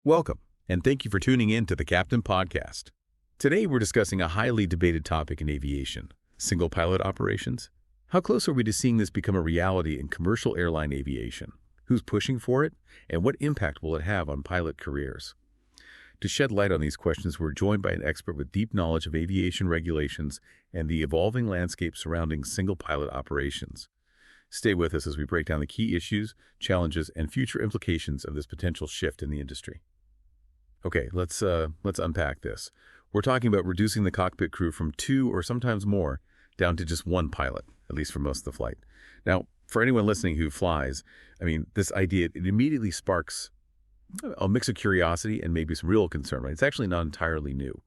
Welcome, and thank you for tuning in to the Captain Podcast. Today, we're discussing a highly debated topic in aviation, single pilot operations. How close are we to seeing this become a reality in commercial airline aviation? Who's pushing for it? And what impact will it have on pilot careers? To shed light on these questions, we're joined by an expert with deep knowledge of aviation regulations and the evolving landscape surrounding single pilot operations. Stay with us as we break down the key issues, challenges, and future implications of this potential shift in the industry. Okay, let's unpack this. We're talking about reducing the cockpit crew from 2 or sometimes more down to just 1 pilot, at least for most of the flight. Now, for anyone listening who flies, this idea, it immediately sparks a mix of curiosity and maybe some real concern, right? It's actually not entirely new,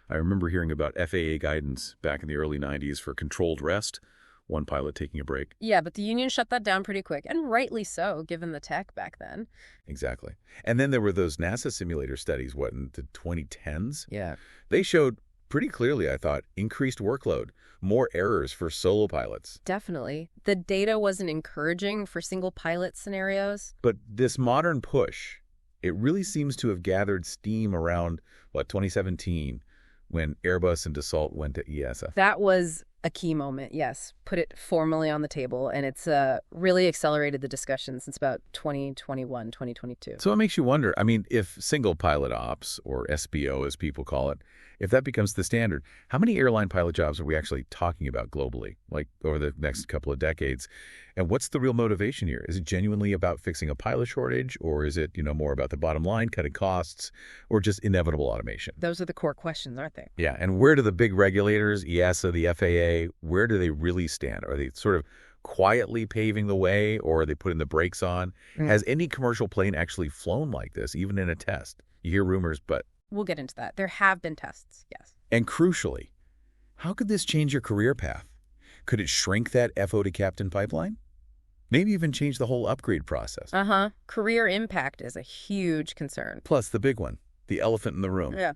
I remember hearing about FAA guidance back in the early 90s for controlled rest, 1 pilot taking a break. Yeah, but the union shut that down pretty quick, and rightly so, given the tech back then. Exactly. And then there were those NASA simulator studies, in the 2010s? Yeah. They showed pretty clearly, I thought, increased workload, more errors for solo pilots. Definitely. The data wasn't encouraging for single pilot scenarios. But this modern push, it really seems to have gathered steam around, 2017, when Airbus and Dassault went to EASA. That was a key moment, yes. Put it formally on the table, and it's really accelerated the discussion since about 2021, 2022. So it makes you wonder, if single pilot ops, or SPO as people call it, if that becomes the standard, how many airline pilot jobs are we actually talking about globally, over the next couple of decades? And what's the real motivation here? Is it genuinely about fixing a pilot shortage, or is it, more about the bottom line, cutting costs, or just inevitable automation? Those are the core questions, aren't they? Yeah, and where do the big regulators, EASA, the FAA, where do they really stand? Are they sort of quietly paving the way, or are they putting the brakes on? Has any commercial plane actually flown like this, even in a test? You hear rumors, but... We'll get into that. There have been tests, yes. And crucially, how could this change your career path? Could it shrink that FO to captain pipeline? Maybe even change the whole upgrade process. Career impact is a huge concern. Plus the big one, the elephant in the room. Yeah.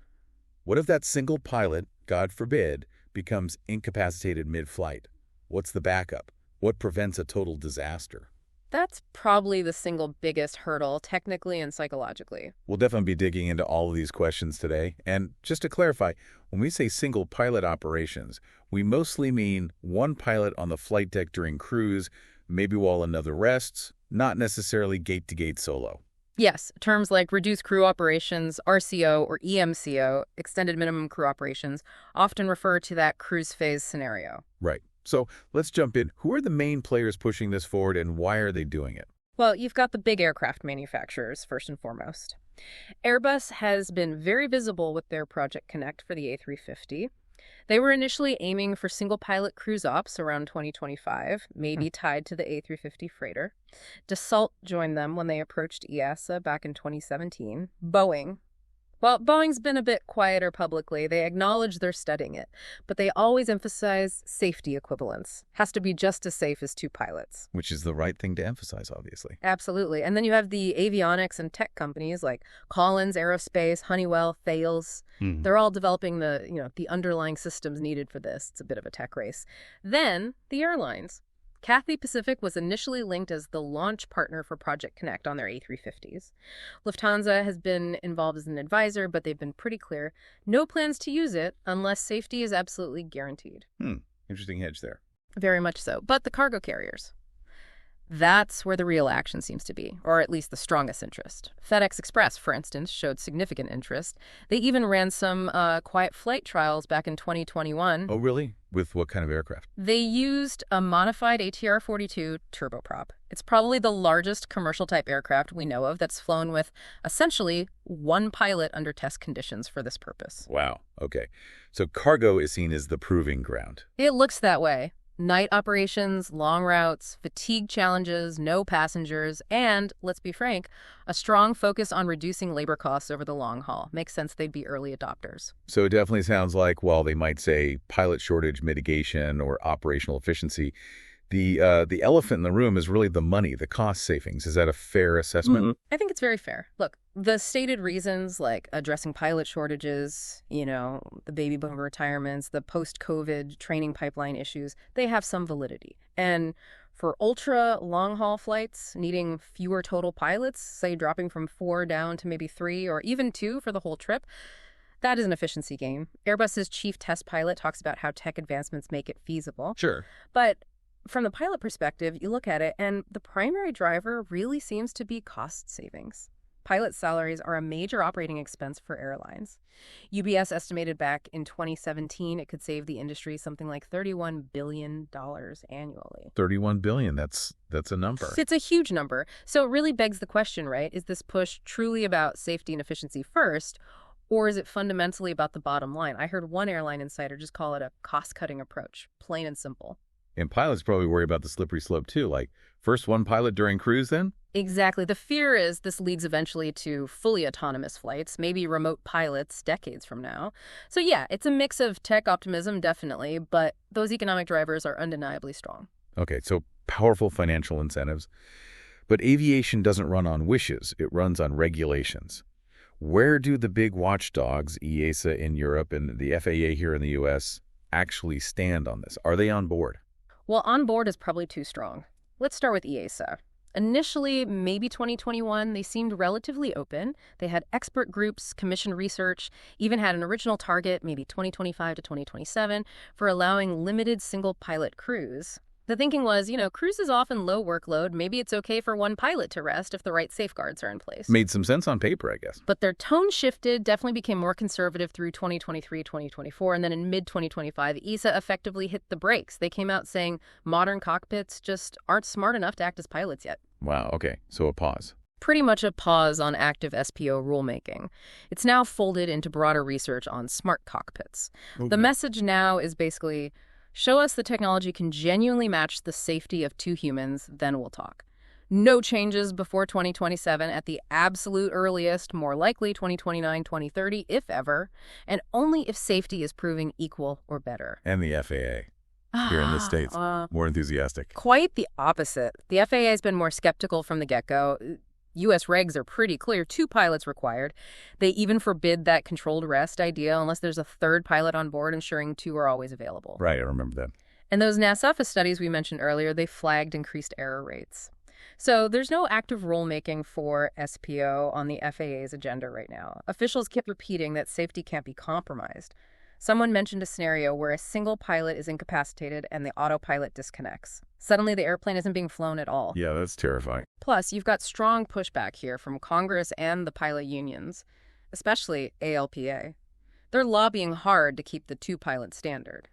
What if that single pilot, God forbid, becomes incapacitated mid-flight? What's the backup? What prevents a total disaster? That's probably the single biggest hurdle, technically and psychologically. We'll definitely be digging into all of these questions today. And just to clarify, when we say single pilot operations, we mostly mean 1 pilot on the flight deck during cruise, maybe while another rests, not necessarily gate-to-gate solo. Yes, terms like reduced crew operations, RCO, or EMCO, extended minimum crew operations, often refer to that cruise phase scenario. Right. So let's jump in. Who are the main players pushing this forward, and why are they doing it? Well, you've got the big aircraft manufacturers, first and foremost. Airbus has been very visible with their Project Connect for the A350. They were initially aiming for single-pilot cruise ops around 2025, maybe tied to the A350 freighter. Dassault joined them when they approached EASA back in 2017. Boeing's been a bit quieter publicly. They acknowledge they're studying it, but they always emphasize safety equivalence. Has to be just as safe as 2 pilots. Which is the right thing to emphasize, obviously. Absolutely. And then you have the avionics and tech companies like Collins Aerospace, Honeywell, Thales. They're all developing the underlying systems needed for this. It's a bit of a tech race. Then the airlines. Cathay Pacific was initially linked as the launch partner for Project Connect on their A350s. Lufthansa has been involved as an advisor, but they've been pretty clear. No plans to use it unless safety is absolutely guaranteed. Interesting hedge there. Very much so. But the cargo carriers. That's where the real action seems to be, or at least the strongest interest. FedEx Express, for instance, showed significant interest. They even ran some quiet flight trials back in 2021. Oh, really? With what kind of aircraft? They used a modified ATR-42 turboprop. It's probably the largest commercial-type aircraft we know of that's flown with essentially 1 pilot under test conditions for this purpose. Wow. Okay. So cargo is seen as the proving ground. It looks that way. Night operations, long routes, fatigue challenges, no passengers, and, let's be frank, a strong focus on reducing labor costs over the long haul. Makes sense they'd be early adopters. So it definitely sounds like, while they might say pilot shortage mitigation or operational efficiency, the elephant in the room is really the money, the cost savings. Is that a fair assessment? I think it's very fair. Look, the stated reasons like addressing pilot shortages, the baby boomer retirements, the post-COVID training pipeline issues, they have some validity. And For ultra long-haul flights needing fewer total pilots, say dropping from 4 down to maybe 3 or even 2 for the whole trip, that is an efficiency gain. Airbus's chief test pilot talks about how tech advancements make it feasible. Sure. But from the pilot perspective, you look at it, and the primary driver really seems to be cost savings. Pilot salaries are a major operating expense for airlines. UBS estimated back in 2017 it could save the industry something like $31 billion annually. $31 billion, that's a number. It's a huge number. So it really begs the question, right? Is this push truly about safety and efficiency first, or is it fundamentally about the bottom line? I heard one airline insider just call it a cost-cutting approach, plain and simple. And pilots probably worry about the slippery slope too, like first one pilot during cruise then? Exactly. The fear is this leads eventually to fully autonomous flights, maybe remote pilots decades from now. So yeah, it's a mix of tech optimism, definitely, but those economic drivers are undeniably strong. Okay, so powerful financial incentives. But aviation doesn't run on wishes, it runs on regulations. Where do the big watchdogs, EASA in Europe and the FAA here in the US, actually stand on this? Are they on board? Well, on board is probably too strong. Let's start with EASA. Initially, maybe 2021, they seemed relatively open. They had expert groups, commission research, even had an original target, maybe 2025 to 2027, for allowing limited single-pilot crews. The thinking was, cruise is often low workload. Maybe it's okay for one pilot to rest if the right safeguards are in place. Made some sense on paper, I guess. But their tone shifted, definitely became more conservative through 2023, 2024, and then in mid-2025, ESA effectively hit the brakes. They came out saying modern cockpits just aren't smart enough to act as pilots yet. Wow, okay, so a pause. Pretty much a pause on active SPO rulemaking. It's now folded into broader research on smart cockpits. Okay. The message now is basically, show us the technology can genuinely match the safety of 2 humans, then we'll talk. No changes before 2027, at the absolute earliest, more likely 2029, 2030, if ever, and only if safety is proving equal or better. And the FAA. Here in the States, more enthusiastic. Quite the opposite. The FAA has been more skeptical from the get-go. U.S. regs are pretty clear, 2 pilots required. They even forbid that controlled rest idea unless there's a 3rd pilot on board, ensuring 2 are always available. Right, I remember that. And those NASAFA studies we mentioned earlier, they flagged increased error rates. So there's no active rulemaking for SPO on the FAA's agenda right now. Officials keep repeating that safety can't be compromised. Someone mentioned a scenario where a single pilot is incapacitated and the autopilot disconnects. Suddenly, the airplane isn't being flown at all. Yeah, that's terrifying. Plus, you've got strong pushback here from Congress and the pilot unions, especially ALPA. They're lobbying hard to keep the 2-pilot standard.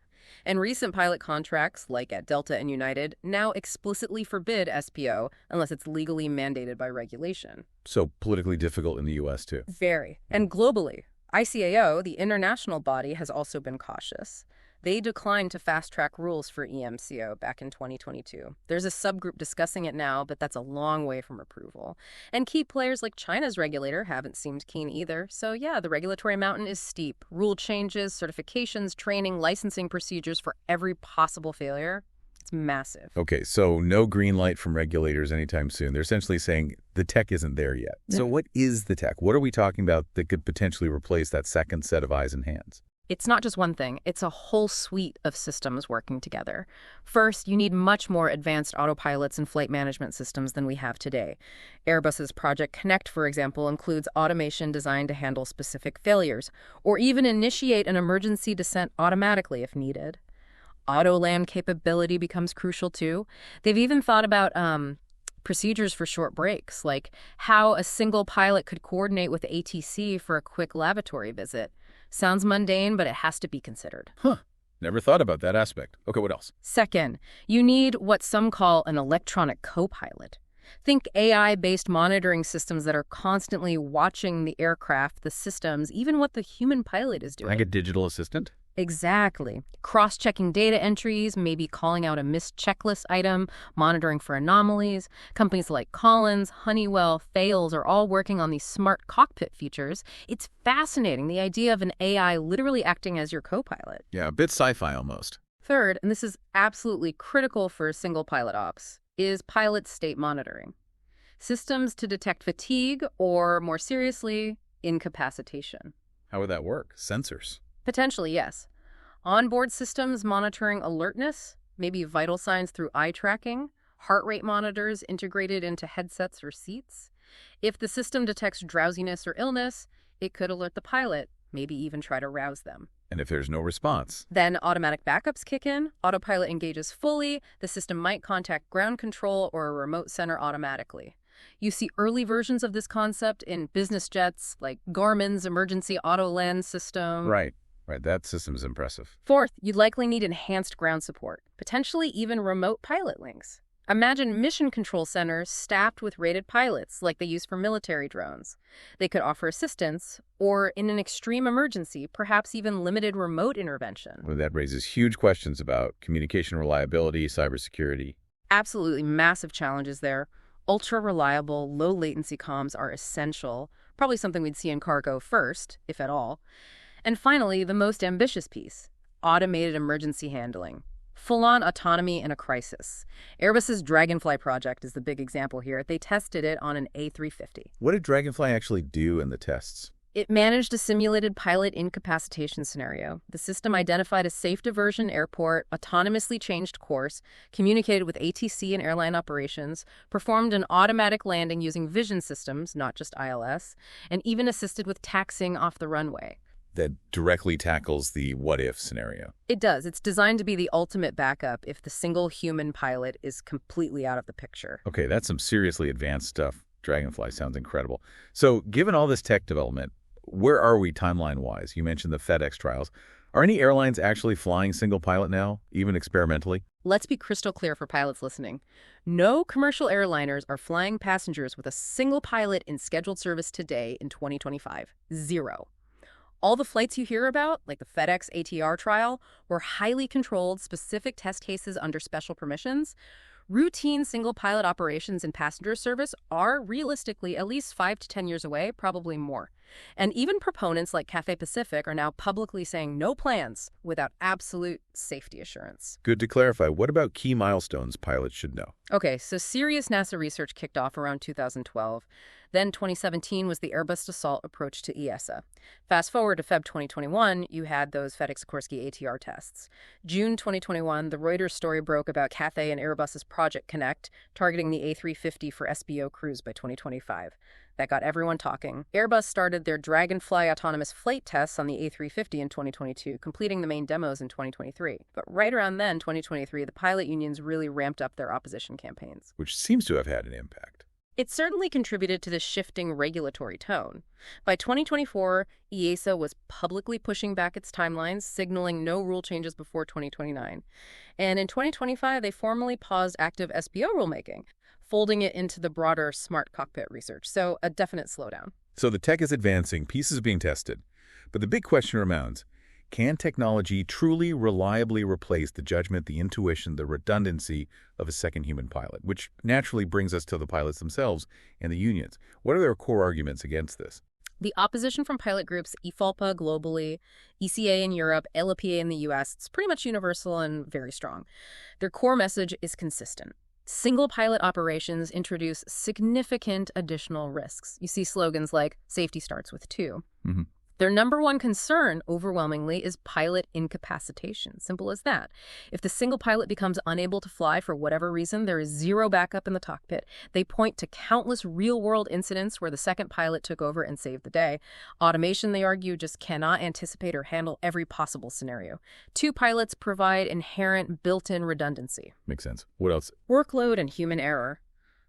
And recent pilot contracts, like at Delta and United, now explicitly forbid SPO unless it's legally mandated by regulation. So politically difficult in the U.S., too. Very. And globally. ICAO, the international body, has also been cautious. They declined to fast-track rules for EMCO back in 2022. There's a subgroup discussing it now, but that's a long way from approval. And key players like China's regulator haven't seemed keen either. So yeah, the regulatory mountain is steep. Rule changes, certifications, training, licensing procedures for every possible failure. It's massive. Okay, so no green light from regulators anytime soon. They're essentially saying the tech isn't there yet. So what is the tech? What are we talking about that could potentially replace that second set of eyes and hands? It's not just one thing. It's a whole suite of systems working together. First, you need much more advanced autopilots and flight management systems than we have today. Airbus's Project Connect, for example, includes automation designed to handle specific failures, or even initiate an emergency descent automatically if needed. Auto-land capability becomes crucial, too. They've even thought about procedures for short breaks, like how a single pilot could coordinate with ATC for a quick lavatory visit. Sounds mundane, but it has to be considered. Huh. Never thought about that aspect. Okay, what else? Second, you need what some call an electronic co-pilot. Think AI-based monitoring systems that are constantly watching the aircraft, the systems, even what the human pilot is doing. Like a digital assistant? Exactly. Cross-checking data entries, maybe calling out a missed checklist item, monitoring for anomalies. Companies like Collins, Honeywell, Thales are all working on these smart cockpit features. It's fascinating, the idea of an AI literally acting as your co-pilot. Yeah, a bit sci-fi almost. Third, and this is absolutely critical for single pilot ops, is pilot state monitoring. Systems to detect fatigue or, more seriously, incapacitation. How would that work? Sensors? Potentially, yes. Onboard systems monitoring alertness, maybe vital signs through eye tracking, heart rate monitors integrated into headsets or seats. If the system detects drowsiness or illness, it could alert the pilot, maybe even try to rouse them. And if there's no response? Then automatic backups kick in, autopilot engages fully, the system might contact ground control or a remote center automatically. You see early versions of this concept in business jets, like Garmin's emergency auto land system. Right. That system's impressive. Fourth, you'd likely need enhanced ground support, potentially even remote pilot links. Imagine mission control centers staffed with rated pilots like they use for military drones. They could offer assistance, or in an extreme emergency, perhaps even limited remote intervention. Well, that raises huge questions about communication reliability, cybersecurity. Absolutely massive challenges there. Ultra-reliable, low-latency comms are essential, probably something we'd see in cargo first, if at all. And finally, the most ambitious piece, automated emergency handling. Full-on autonomy in a crisis. Airbus's Dragonfly project is the big example here. They tested it on an A350. What did Dragonfly actually do in the tests? It managed a simulated pilot incapacitation scenario. The system identified a safe diversion airport, autonomously changed course, communicated with ATC and airline operations, performed an automatic landing using vision systems, not just ILS, and even assisted with taxiing off the runway. That directly tackles the what-if scenario. It does. It's designed to be the ultimate backup if the single human pilot is completely out of the picture. Okay, that's some seriously advanced stuff. Dragonfly sounds incredible. So, given all this tech development, where are we timeline-wise? You mentioned the FedEx trials. Are any airlines actually flying single pilot now, even experimentally? Let's be crystal clear for pilots listening. No commercial airliners are flying passengers with a single pilot in scheduled service today in 2025. Zero. All the flights you hear about, like the FedEx ATR trial, were highly controlled, specific test cases under special permissions. Routine single-pilot operations in passenger service are realistically at least 5 to 10 years away, probably more. And even proponents like Cathay Pacific are now publicly saying no plans without absolute safety assurance. Good to clarify. What about key milestones pilots should know? Okay, so serious NASA research kicked off around 2012. Then 2017 was the Airbus Dassault approach to EASA. Fast forward to Feb 2021, you had those FedEx Sikorsky ATR tests. June 2021, the Reuters story broke about Cathay and Airbus's Project Connect, targeting the A350 for SBO cruise by 2025. That got everyone talking. Airbus started their Dragonfly autonomous flight tests on the A350 in 2022, completing the main demos in 2023. But right around then, 2023, the pilot unions really ramped up their opposition campaigns. Which seems to have had an impact. It certainly contributed to the shifting regulatory tone. By 2024, EASA was publicly pushing back its timelines, signaling no rule changes before 2029. And in 2025, they formally paused active SBO rulemaking, folding it into the broader smart cockpit research. So a definite slowdown. So the tech is advancing, pieces being tested. But the big question remains, can technology truly reliably replace the judgment, the intuition, the redundancy of a second human pilot? Which naturally brings us to the pilots themselves and the unions. What are their core arguments against this? The opposition from pilot groups IFALPA globally, ECA in Europe, LPA in the US, it's pretty much universal and very strong. Their core message is consistent. Single pilot operations introduce significant additional risks. You see slogans like, safety starts with two. Mm-hmm. Their number one concern, overwhelmingly, is pilot incapacitation. Simple as that. If the single pilot becomes unable to fly for whatever reason, there is zero backup in the cockpit. They point to countless real-world incidents where the second pilot took over and saved the day. Automation, they argue, just cannot anticipate or handle every possible scenario. Two pilots provide inherent built-in redundancy. Makes sense. What else? Workload and human error.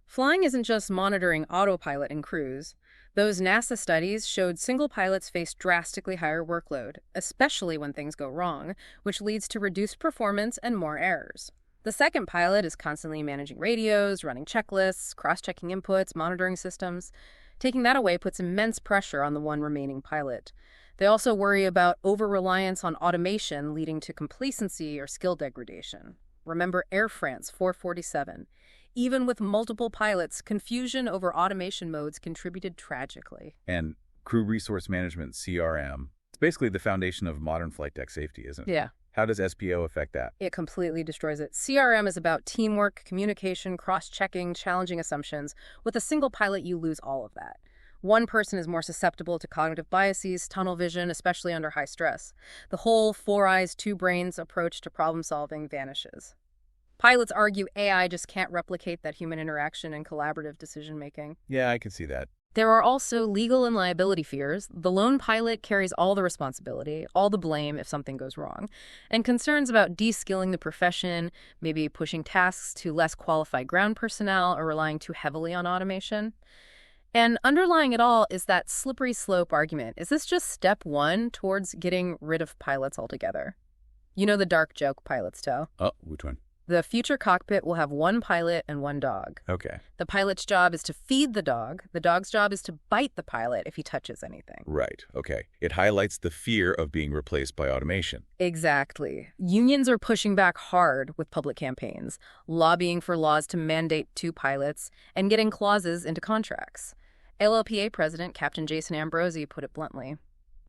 Flying isn't just monitoring autopilot and cruise. Those NASA studies showed single pilots face drastically higher workload, especially when things go wrong, which leads to reduced performance and more errors. The second pilot is constantly managing radios, running checklists, cross-checking inputs, monitoring systems. Taking that away puts immense pressure on the one remaining pilot. They also worry about over-reliance on automation leading to complacency or skill degradation. Remember Air France 447. Even with multiple pilots, confusion over automation modes contributed tragically. And crew resource management, CRM. It's basically the foundation of modern flight deck safety, isn't it? Yeah. How does SPO affect that? It completely destroys it. CRM is about teamwork, communication, cross-checking, challenging assumptions. With a single pilot, you lose all of that. One person is more susceptible to cognitive biases, tunnel vision, especially under high stress. The whole four eyes, two brains approach to problem-solving vanishes. Pilots argue AI just can't replicate that human interaction and collaborative decision-making. Yeah, I can see that. There are also legal and liability fears. The lone pilot carries all the responsibility, all the blame if something goes wrong, and concerns about de-skilling the profession, maybe pushing tasks to less qualified ground personnel or relying too heavily on automation. And underlying it all is that slippery slope argument. Is this just step one towards getting rid of pilots altogether? You know the dark joke pilots tell? Oh, which one? The future cockpit will have one pilot and one dog. Okay. The pilot's job is to feed the dog. The dog's job is to bite the pilot if he touches anything. Right. Okay. It highlights the fear of being replaced by automation. Exactly. Unions are pushing back hard with public campaigns, lobbying for laws to mandate 2 pilots, and getting clauses into contracts. LLPA President Captain Jason Ambrosi put it bluntly.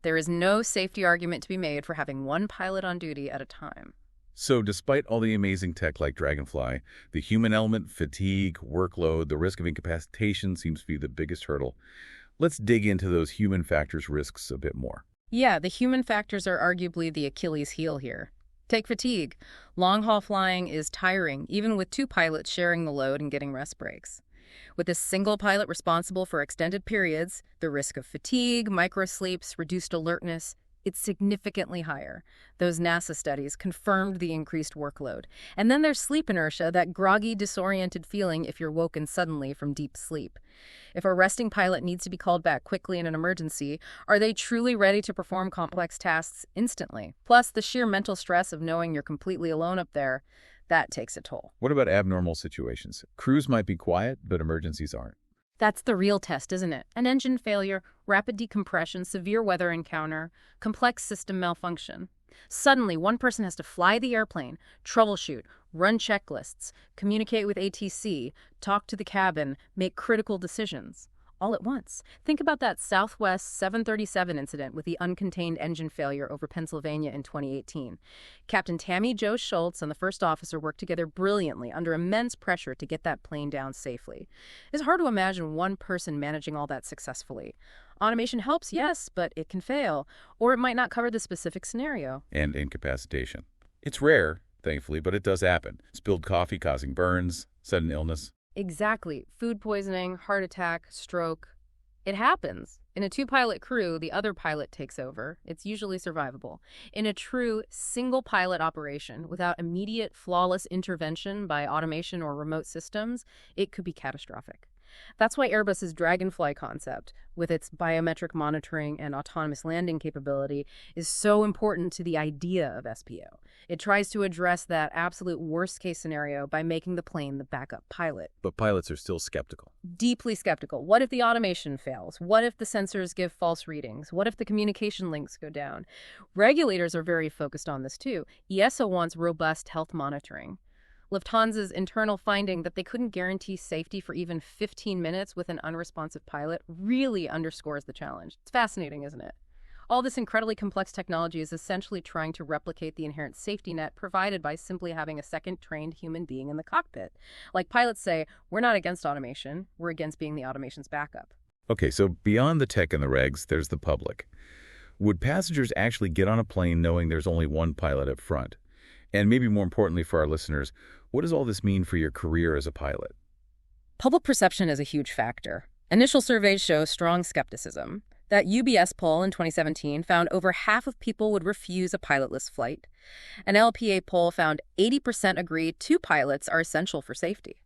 There is no safety argument to be made for having one pilot on duty at a time. So despite all the amazing tech like Dragonfly, the human element, fatigue, workload, the risk of incapacitation seems to be the biggest hurdle. Let's dig into those human factors risks a bit more. Yeah, the human factors are arguably the Achilles heel here. Take fatigue. Long-haul flying is tiring, even with 2 pilots sharing the load and getting rest breaks. With a single pilot responsible for extended periods, the risk of fatigue, microsleeps, reduced alertness, it's significantly higher. Those NASA studies confirmed the increased workload. And then there's sleep inertia, that groggy, disoriented feeling if you're woken suddenly from deep sleep. If a resting pilot needs to be called back quickly in an emergency, are they truly ready to perform complex tasks instantly? Plus, the sheer mental stress of knowing you're completely alone up there, that takes a toll. What about abnormal situations? Crews might be quiet, but emergencies aren't. That's the real test, isn't it? An engine failure, rapid decompression, severe weather encounter, complex system malfunction. Suddenly, one person has to fly the airplane, troubleshoot, run checklists, communicate with ATC, talk to the cabin, make critical decisions. All at once. Think about that Southwest 737 incident with the uncontained engine failure over Pennsylvania in 2018. Captain Tammy Jo Schultz and the first officer worked together brilliantly under immense pressure to get that plane down safely. It's hard to imagine one person managing all that successfully. Automation helps, yes, but it can fail, or it might not cover the specific scenario. And incapacitation. It's rare, thankfully, but it does happen. Spilled coffee causing burns, sudden illness. Exactly. Food poisoning, heart attack, stroke. It happens. In a 2-pilot crew, the other pilot takes over. It's usually survivable. In a true single-pilot operation, without immediate, flawless intervention by automation or remote systems, it could be catastrophic. That's why Airbus's Dragonfly concept, with its biometric monitoring and autonomous landing capability, is so important to the idea of SPO. It tries to address that absolute worst-case scenario by making the plane the backup pilot. But pilots are still skeptical. Deeply skeptical. What if the automation fails? What if the sensors give false readings? What if the communication links go down? Regulators are very focused on this too. ESO wants robust health monitoring. Lufthansa's internal finding that they couldn't guarantee safety for even 15 minutes with an unresponsive pilot really underscores the challenge. It's fascinating, isn't it? All this incredibly complex technology is essentially trying to replicate the inherent safety net provided by simply having a second trained human being in the cockpit. Like pilots say, we're not against automation, we're against being the automation's backup. Okay, so beyond the tech and the regs, there's the public. Would passengers actually get on a plane knowing there's only one pilot up front? And maybe more importantly for our listeners, what does all this mean for your career as a pilot? Public perception is a huge factor. Initial surveys show strong skepticism. That UBS poll in 2017 found over half of people would refuse a pilotless flight. An LPA poll found 80% agreed 2 pilots are essential for safety.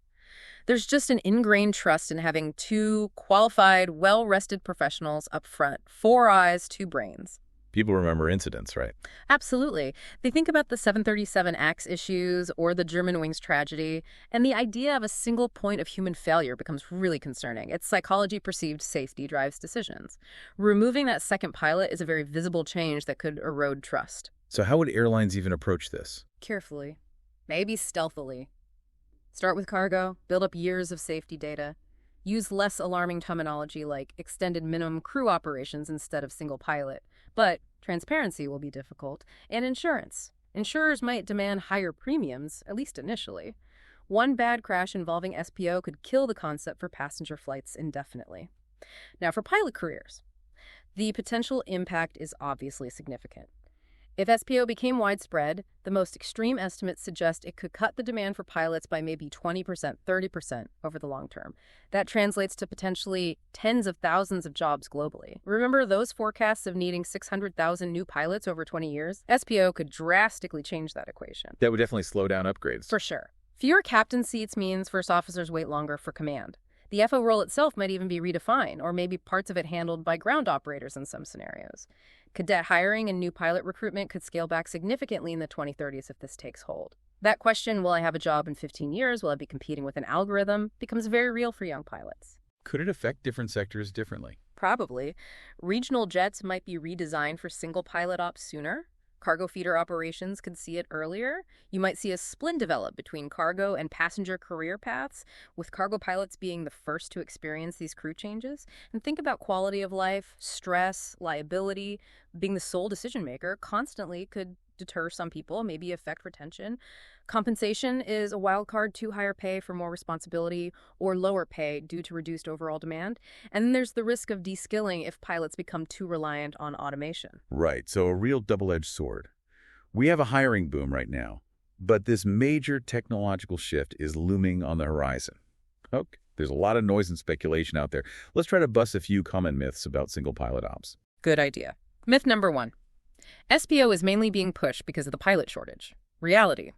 There's just an ingrained trust in having 2 qualified, well-rested professionals up front. 4 eyes, 2 brains. People remember incidents, right? Absolutely. They think about the 737X issues or the Germanwings tragedy, and the idea of a single point of human failure becomes really concerning. It's psychology-perceived safety drives decisions. Removing that second pilot is a very visible change that could erode trust. So how would airlines even approach this? Carefully. Maybe stealthily. Start with cargo, build up years of safety data. Use less alarming terminology like extended minimum crew operations instead of single pilot. But transparency will be difficult, and insurance. Insurers might demand higher premiums, at least initially. One bad crash involving SPO could kill the concept for passenger flights indefinitely. Now, for pilot careers, the potential impact is obviously significant. If SPO became widespread, the most extreme estimates suggest it could cut the demand for pilots by maybe 20%, 30% over the long term. That translates to potentially tens of thousands of jobs globally. Remember those forecasts of needing 600,000 new pilots over 20 years? SPO could drastically change that equation. That would definitely slow down upgrades. For sure. Fewer captain seats means first officers wait longer for command. The FO role itself might even be redefined, or maybe parts of it handled by ground operators in some scenarios. Cadet hiring and new pilot recruitment could scale back significantly in the 2030s if this takes hold. That question, will I have a job in 15 years, will I be competing with an algorithm, becomes very real for young pilots. Could it affect different sectors differently? Probably. Regional jets might be redesigned for single pilot ops sooner. Cargo feeder operations could see it earlier. You might see a split develop between cargo and passenger career paths, with cargo pilots being the first to experience these crew changes. And think about quality of life, stress, liability. Being the sole decision maker constantly could deter some people, maybe affect retention. Compensation is a wild card: too higher pay for more responsibility, or lower pay due to reduced overall demand. And then there's the risk of de-skilling if pilots become too reliant on automation. Right, so a real double-edged sword. We have a hiring boom right now, but this major technological shift is looming on the horizon. Okay, there's a lot of noise and speculation out there. Let's try to bust a few common myths about single pilot ops. Good idea. Myth number 1. SPO is mainly being pushed because of the pilot shortage. Reality: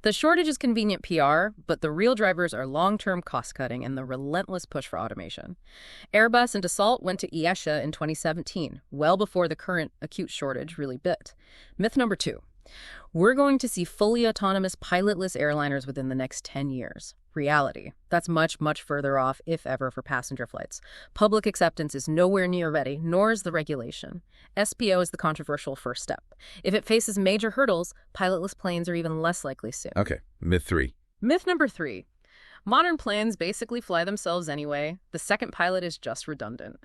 the shortage is convenient PR, but the real drivers are long-term cost-cutting and the relentless push for automation. Airbus and Dassault went to ESHA in 2017, well before the current acute shortage really bit. Myth number 2. We're going to see fully autonomous pilotless airliners within the next 10 years. Reality: that's much, much further off, if ever, for passenger flights. Public acceptance is nowhere near ready, nor is the regulation. SPO is the controversial first step. If it faces major hurdles, pilotless planes are even less likely soon. Okay, myth 3. Myth number 3. Modern planes basically fly themselves anyway. The second pilot is just redundant.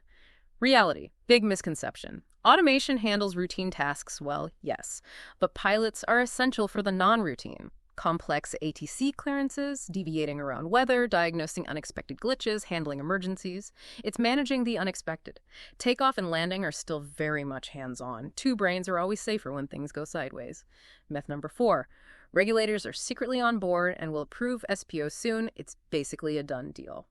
Reality: big misconception. Automation handles routine tasks well, yes, but pilots are essential for the non-routine. Complex ATC clearances, deviating around weather, diagnosing unexpected glitches, handling emergencies. It's managing the unexpected. Takeoff and landing are still very much hands-on. Two brains are always safer when things go sideways. Myth number 4. Regulators are secretly on board and will approve SPO soon. It's basically a done deal.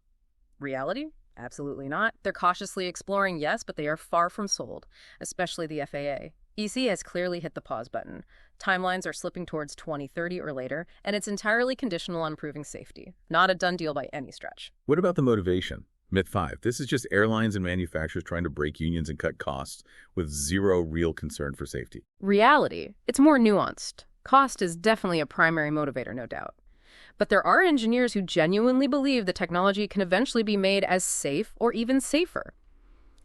Reality? Absolutely not. They're cautiously exploring, yes, but they are far from sold, especially the FAA. EC has clearly hit the pause button. Timelines are slipping towards 2030 or later, and it's entirely conditional on proving safety. Not a done deal by any stretch. What about the motivation? Myth 5. This is just airlines and manufacturers trying to break unions and cut costs with zero real concern for safety. Reality: it's more nuanced. Cost is definitely a primary motivator, no doubt. But there are engineers who genuinely believe the technology can eventually be made as safe or even safer.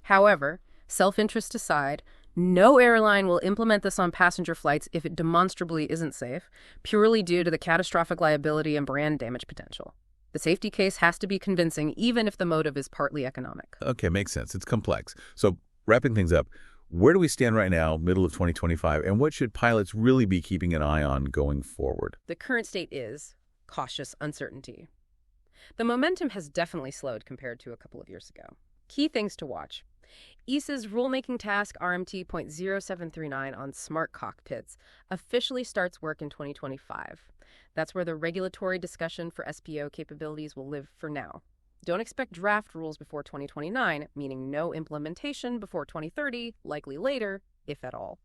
However, self-interest aside, no airline will implement this on passenger flights if it demonstrably isn't safe, purely due to the catastrophic liability and brand damage potential. The safety case has to be convincing, even if the motive is partly economic. Okay, makes sense. It's complex. So, wrapping things up, where do we stand right now, middle of 2025, and what should pilots really be keeping an eye on going forward? The current state is cautious uncertainty. The momentum has definitely slowed compared to a couple of years ago. Key things to watch: ESA's rulemaking task RMT.0739 on smart cockpits officially starts work in 2025. That's where the regulatory discussion for SPO capabilities will live for now. Don't expect draft rules before 2029, meaning no implementation before 2030, likely later, if at all.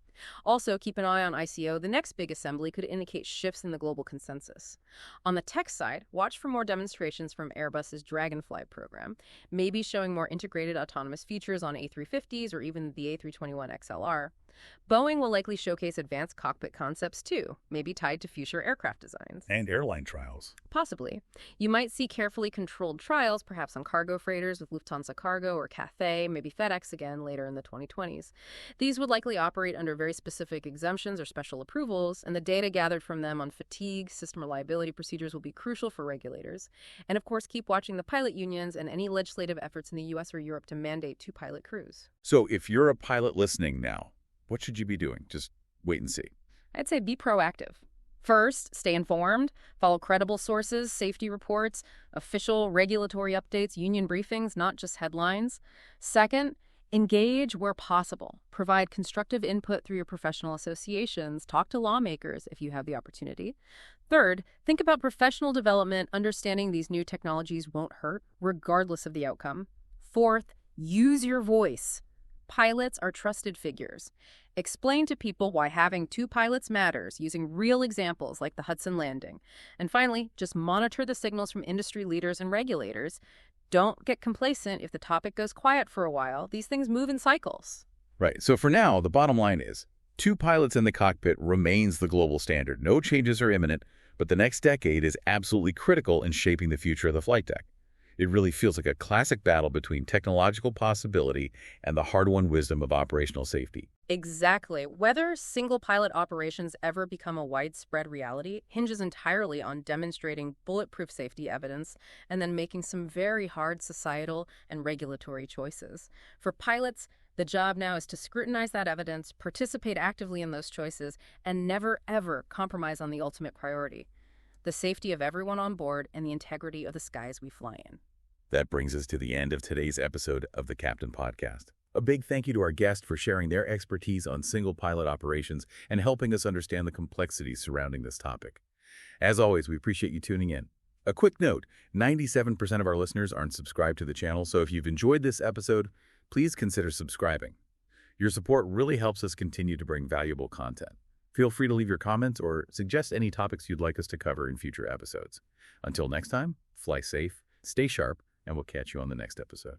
Also, keep an eye on ICO. The next big assembly could indicate shifts in the global consensus. On the tech side, watch for more demonstrations from Airbus's Dragonfly program, maybe showing more integrated autonomous features on A350s or even the A321XLR. Boeing will likely showcase advanced cockpit concepts too, maybe tied to future aircraft designs. And airline trials. Possibly. You might see carefully controlled trials, perhaps on cargo freighters with Lufthansa Cargo or Cathay, maybe FedEx again later in the 2020s. These would likely operate under very specific exemptions or special approvals, and the data gathered from them on fatigue, system reliability procedures will be crucial for regulators. And of course, keep watching the pilot unions and any legislative efforts in the US or Europe to mandate two-pilot crews. So if you're a pilot listening now, what should you be doing? Just wait and see. I'd say be proactive. First, stay informed, follow credible sources, safety reports, official regulatory updates, union briefings, not just headlines. Second, Engage where possible. Provide constructive input through your professional associations. Talk to lawmakers if you have the opportunity. Third, think about professional development, understanding these new technologies won't hurt, regardless of the outcome. Fourth, use your voice. Pilots are trusted figures. Explain to people why having 2 pilots matters, using real examples like the Hudson landing. And finally, just monitor the signals from industry leaders and regulators. Don't get complacent if the topic goes quiet for a while. These things move in cycles. Right. So for now, the bottom line is 2 pilots in the cockpit remains the global standard. No changes are imminent, but the next decade is absolutely critical in shaping the future of the flight deck. It really feels like a classic battle between technological possibility and the hard-won wisdom of operational safety. Exactly. Whether single-pilot operations ever become a widespread reality hinges entirely on demonstrating bulletproof safety evidence and then making some very hard societal and regulatory choices. For pilots, the job now is to scrutinize that evidence, participate actively in those choices, and never, ever compromise on the ultimate priority: the safety of everyone on board and the integrity of the skies we fly in. That brings us to the end of today's episode of the Captain Podcast. A big thank you to our guests for sharing their expertise on single-pilot operations and helping us understand the complexities surrounding this topic. As always, we appreciate you tuning in. A quick note, 97% of our listeners aren't subscribed to the channel, so if you've enjoyed this episode, please consider subscribing. Your support really helps us continue to bring valuable content. Feel free to leave your comments or suggest any topics you'd like us to cover in future episodes. Until next time, fly safe, stay sharp, and we'll catch you on the next episode.